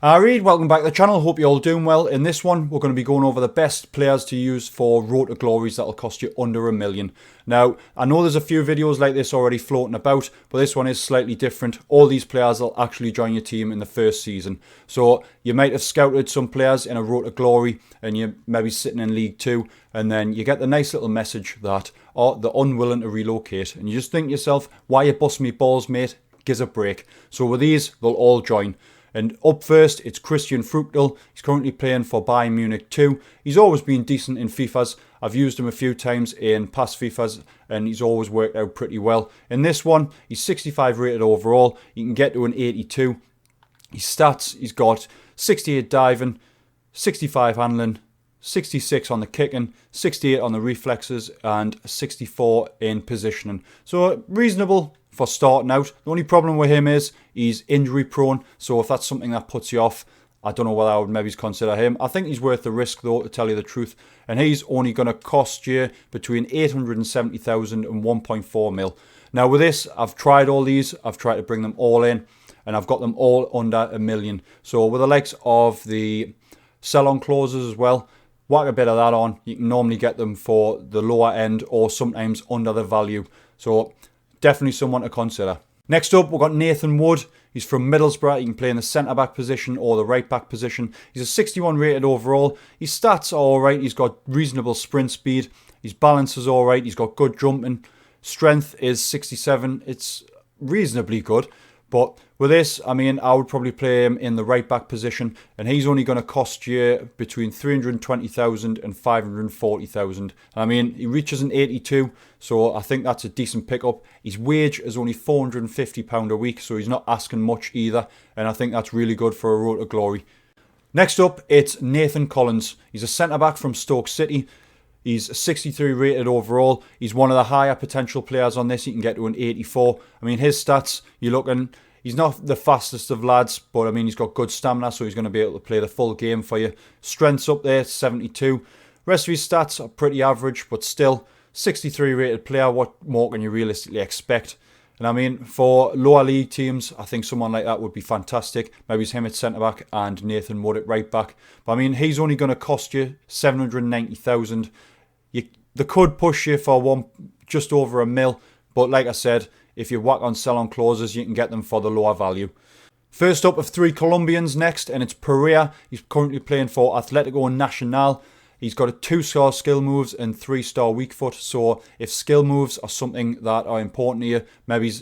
Reed, welcome back to the channel. Hope you're all doing well. In this one, we're going to be going over the best players to use for Road to Glories that'll cost you under $1 million. Now, I know there's a few videos like this already floating about, but this one is slightly different. All these players will actually join your team in the first season. So you might have scouted some players in a Road to Glory and you're maybe sitting in League 2, and then you get the nice little message that they're unwilling to relocate. And you just think to yourself, why you bust me balls, mate? Gives a break. So with these, they'll all join. And up first, it's Christian Fruchtel. He's currently playing for Bayern Munich 2. He's always been decent in FIFAs. I've used him a few times in past FIFAs and he's always worked out pretty well. In this one, he's 65 rated overall. You can get to an 82. His stats, he's got 68 diving, 65 handling, 66 on the kicking, 68 on the reflexes and 64 in positioning. So reasonable for starting out. The only problem with him is he's injury prone, so if that's something that puts you off, I don't know whether I would maybe consider him. I think he's worth the risk though, to tell you the truth, and he's only going to cost you between 870,000 and 1.4 mil. Now with this, I've tried all these, I've tried to bring them all in, and I've got them all under $1 million. So with the likes of the sell-on clauses as well, whack a bit of that on, you can normally get them for the lower end or sometimes under the value. So definitely someone to consider. Next up, we've got Nathan Wood. He's from Middlesbrough. He can play in the centre-back position or the right-back position. He's a 61 rated overall. His stats are alright. He's got reasonable sprint speed. His balance is alright. He's got good jumping. Strength is 67. It's reasonably good. But with this, I mean, I would probably play him in the right-back position. And he's only going to cost you between 320,000 and 540,000. I mean, he reaches an 82. So I think that's a decent pickup. His wage is only £450 a week. So he's not asking much either. And I think that's really good for a Road to Glory. Next up, it's Nathan Collins. He's a centre-back from Stoke City. He's 63 rated overall. He's one of the higher potential players on this. He can get to an 84. I mean, his stats, you're looking, he's not the fastest of lads, but I mean, he's got good stamina, so he's going to be able to play the full game for you. Strength's up there, 72. Rest of his stats are pretty average, but still, 63 rated player. What more can you realistically expect? And I mean, for lower league teams, I think someone like that would be fantastic. Maybe it's him at centre-back and Nathan Wood at right-back. But I mean, he's only going to cost you 790,000. They could push you for just over $1 million. But like I said, if you whack on sell-on clauses, you can get them for the lower value. First up of three Colombians next, and it's Pereira. He's currently playing for Atletico Nacional. He's got a 2-star skill moves and 3-star weak foot. So if skill moves are something that are important to you, maybe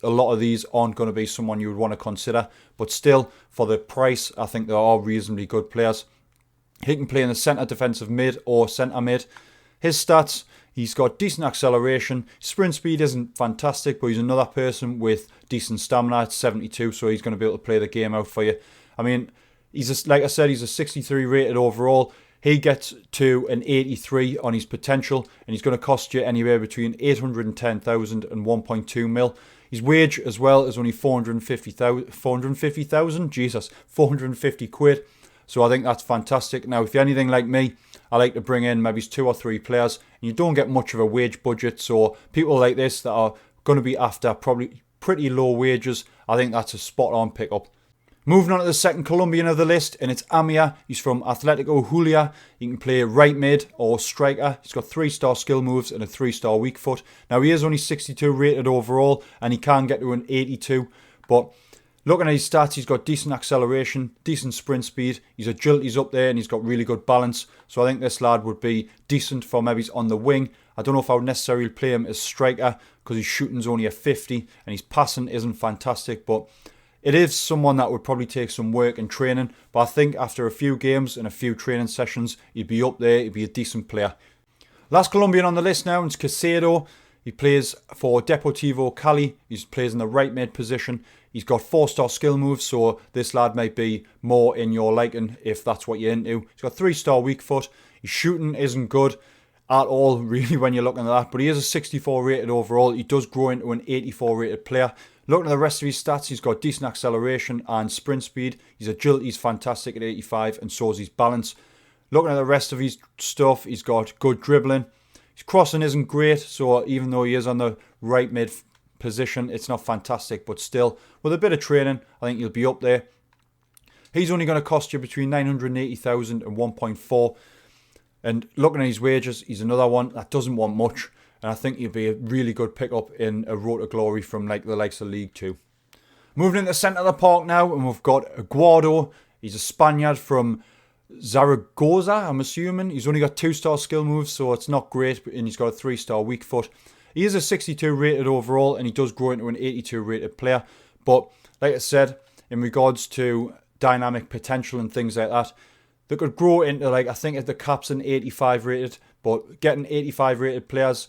a lot of these aren't going to be someone you would want to consider. But still, for the price, I think they are reasonably good players. He can play in the centre defensive mid or centre mid. His stats, he's got decent acceleration. Sprint speed isn't fantastic, but he's another person with decent stamina at 72, so he's going to be able to play the game out for you. I mean, like I said, he's a 63 rated overall. He gets to an 83 on his potential, and he's going to cost you anywhere between 810,000 and 1.2 mil. His wage as well is only 450,000. Jesus, 450 quid. So I think that's fantastic. Now, if you're anything like me, I like to bring in maybe 2 or 3 players, and you don't get much of a wage budget. So people like this that are going to be after probably pretty low wages, I think that's a spot-on pickup. Moving on to the second Colombian of the list, and it's Amia. He's from Atletico Huila. He can play right mid or striker. He's got 3-star skill moves and a 3-star weak foot. Now, he is only 62 rated overall, and he can get to an 82. But looking at his stats, he's got decent acceleration, decent sprint speed. His agility's up there, and he's got really good balance. So I think this lad would be decent for maybe he's on the wing. I don't know if I would necessarily play him as striker because his shooting's only a 50, and his passing isn't fantastic, but it is someone that would probably take some work and training, but I think after a few games and a few training sessions, he'd be up there, he'd be a decent player. Last Colombian on the list now is Cocido. He plays for Deportivo Cali. He plays in the right mid position. He's got 4-star skill moves, so this lad might be more in your liking if that's what you're into. He's got 3-star weak foot. His shooting isn't good at all, really, when you're looking at that, but he is a 64 rated overall. He does grow into an 84 rated player. Looking at the rest of his stats, he's got decent acceleration and sprint speed. His agility is fantastic at 85, and so is his balance. Looking at the rest of his stuff, he's got good dribbling. His crossing isn't great, so even though he is on the right mid position, it's not fantastic, but still, with a bit of training, I think he'll be up there. He's only going to cost you between 980,000 and 1.4. And looking at his wages, he's another one that doesn't want much. And I think he'd be a really good pickup in a Road to Glory from like the likes of League 2. Moving into the centre of the park now, and we've got Guardado. He's a Spaniard from Zaragoza, I'm assuming. He's only got 2-star skill moves, so it's not great, and he's got a 3-star weak foot. He is a 62 rated overall, and he does grow into an 82 rated player. But like I said, in regards to dynamic potential and things like that, they could grow into, like, I think the cap's an 85 rated, but getting 85 rated players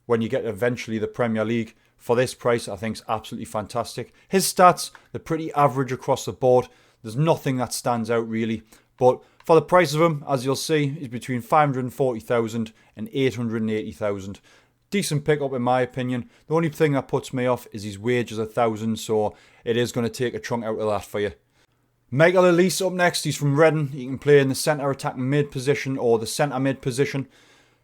when you get eventually the Premier League for this price, I think is absolutely fantastic. His stats, they're pretty average across the board. There's nothing that stands out really, but for the price of him, as you'll see, he's between 540,000 and 880,000. Decent pickup in my opinion. The only thing that puts me off is his wage is 1,000, so it is going to take a chunk out of that for you. Michael Elise up next. He's from Reading. He can play in the centre attacking mid position or the centre mid position.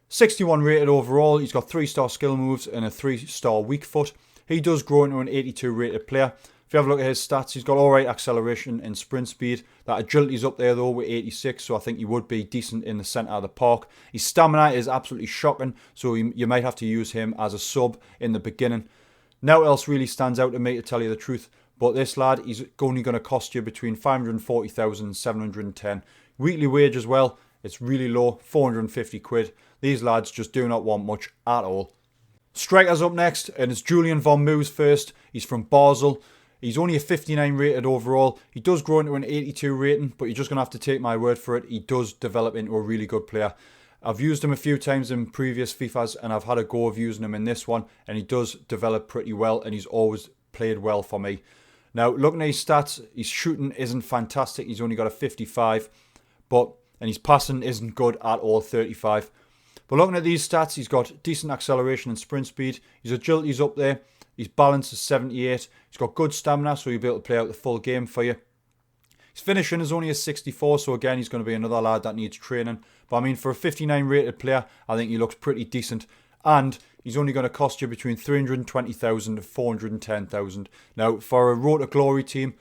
61 rated overall. He's got 3-star skill moves and a 3-star weak foot. He does grow into an 82 rated player. If you have a look at his stats, he's got alright acceleration and sprint speed. That agility's up there though with 86, so I think he would be decent in the centre of the park. His stamina is absolutely shocking, so you might have to use him as a sub in the beginning. Now else really stands out to me, to tell you the truth, but this lad, he's only going to cost you between 540,000 and 710. Weekly wage as well, it's really low, 450 quid. These lads just do not want much at all. Strikers up next, and it's Julian Vaughn moves first. He's from Basel. He's only a 59 rated overall. He does grow into an 82 rating, but you're just going to have to take my word for it. He does develop into a really good player. I've used him a few times in previous FIFAs, and I've had a go of using him in this one, and he does develop pretty well, and he's always played well for me. Now, looking at his stats, his shooting isn't fantastic. He's only got a 55, and his passing isn't good at all, 35. But looking at these stats, he's got decent acceleration and sprint speed. His agility's up there. His balance is 78. He's got good stamina, so you'll be able to play out the full game for you. His finishing is only a 64, so again, he's going to be another lad that needs training. But I mean, for a 59 rated player, I think he looks pretty decent. And he's only going to cost you between 320,000 and 410,000. Now, for a Road to Glory team,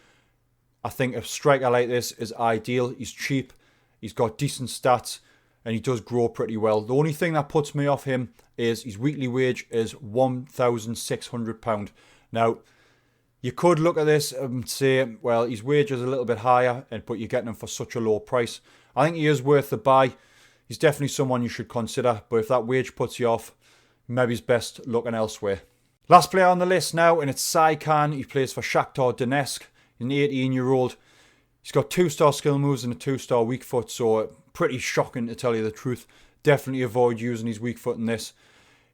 I think a striker like this is ideal. He's cheap. He's got decent stats. And he does grow pretty well. The only thing that puts me off him is his weekly wage is £1,600. Now, you could look at this and say, well, his wage is a little bit higher, but you're getting him for such a low price. I think he is worth the buy. He's definitely someone you should consider. But if that wage puts you off, maybe it's best looking elsewhere. Last player on the list now, and it's Sai Khan. He plays for Shakhtar Donetsk. He's an 18-year-old. He's got 2-star skill moves and a 2-star weak foot, so pretty shocking to tell you the truth. Definitely avoid using his weak foot in this.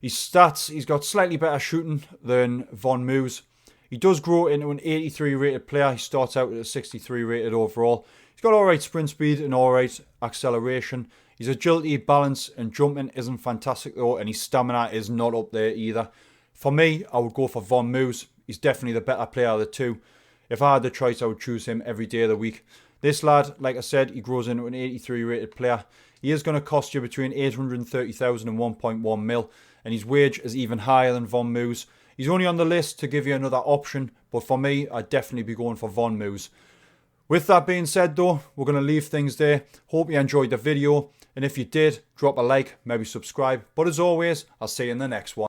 His stats, he's got slightly better shooting than Vaughn moves. He does grow into an 83 rated player. He starts out at a 63 rated overall. He's got alright sprint speed and alright acceleration. His agility, balance and jumping isn't fantastic though, and his stamina is not up there either. For me, I would go for Vaughn moves. He's definitely the better player of the two. If I had the choice, I would choose him every day of the week. This lad, like I said, he grows into an 83 rated player. He is going to cost you between 830,000 and 1.1 mil, and his wage is even higher than Vaughn moves. He's only on the list to give you another option, but for me, I'd definitely be going for Vaughn moves. With that being said though, we're going to leave things there. Hope you enjoyed the video, and if you did, drop a like, maybe subscribe. But as always, I'll see you in the next one.